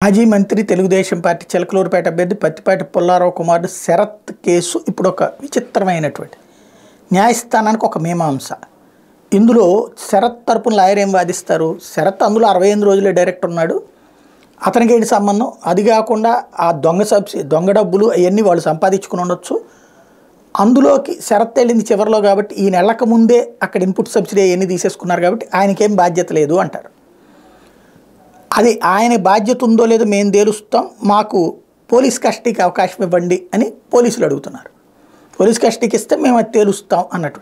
మాజీ మంత్రి తెలుగుదేశం పార్టీ చిలకలూరుపేట అభ్యర్థి పత్తిపాటి పుల్లారావు కుమారుడు శరత్ కేసు ఇప్పుడు ఒక విచిత్రమైనటువంటి న్యాయస్థానానికి ఒక మీమాంస. ఇందులో శరత్ తరపున లాయర్ ఏం వాదిస్తారు? శరత్ అందులో 68 రోజులే డైరెక్ట్ ఉన్నాడు, అతనికి ఏంటి సంబంధం? అది కాకుండా ఆ దొంగ డబ్బులు అవన్నీ వాళ్ళు సంపాదించుకుని ఉండొచ్చు, అందులోకి శరత్ వెళ్ళింది చివరిలో కాబట్టి ఈ నెలకు ముందే అక్కడ ఇన్పుట్ సబ్సిడీ అవన్నీ తీసేసుకున్నారు కాబట్టి ఆయనకేం బాధ్యత లేదు అంటారు. అది ఆయన బాధ్యత ఉందో లేదో మేము తేలుస్తాం, మాకు పోలీస్ కస్టడీకి అవకాశం ఇవ్వండి అని పోలీసులు అడుగుతున్నారు. పోలీస్ కస్టడీకి ఇస్తే మేము అది తేలుస్తాం అన్నట్టు.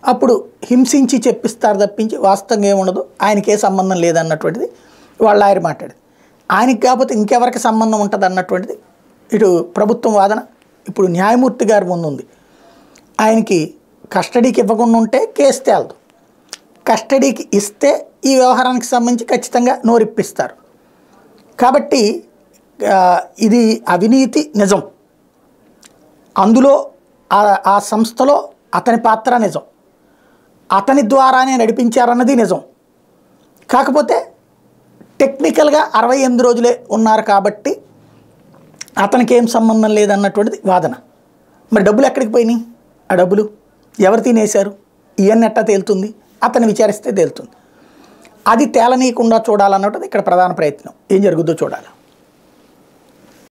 అప్పుడు హింసించి చెప్పిస్తారు తప్పించి వాస్తవంగా ఏముండదు, ఆయనకే సంబంధం లేదన్నటువంటిది వాళ్ళ ఆయన మాట్లాడేది. ఆయనకి కాకపోతే ఇంకెవరికి సంబంధం ఉంటుంది అన్నటువంటిది ఇటు ప్రభుత్వం వాదన. ఇప్పుడు న్యాయమూర్తి గారి ముందుంది, ఆయనకి కస్టడీకి ఇవ్వకుండా ఉంటే కేసు తేలదు, కస్టడీకి ఇస్తే ఈ వ్యవహారానికి సంబంధించి ఖచ్చితంగా నోరిప్పిస్తారు. కాబట్టి ఇది అవినీతి నిజం, అందులో ఆ సంస్థలో అతని పాత్ర నిజం, అతని ద్వారానే నడిపించారన్నది నిజం. కాకపోతే టెక్నికల్గా 68 రోజులే ఉన్నారు కాబట్టి అతనికి ఏం సంబంధం లేదన్నటువంటిది వాదన. మరి డబ్బులు ఎక్కడికి పోయినాయి? ఆ డబ్బులు ఎవరు తినేశారు? ఇవన్నీ ఎట్టా తేలుతుంది? అతన్ని విచారిస్తే తేలుతుంది. అది తేలనీయకుండా చూడాలన్నది ఇక్కడ ప్రధాన ప్రయత్నం. ఏం జరుగుద్దో చూడాలి.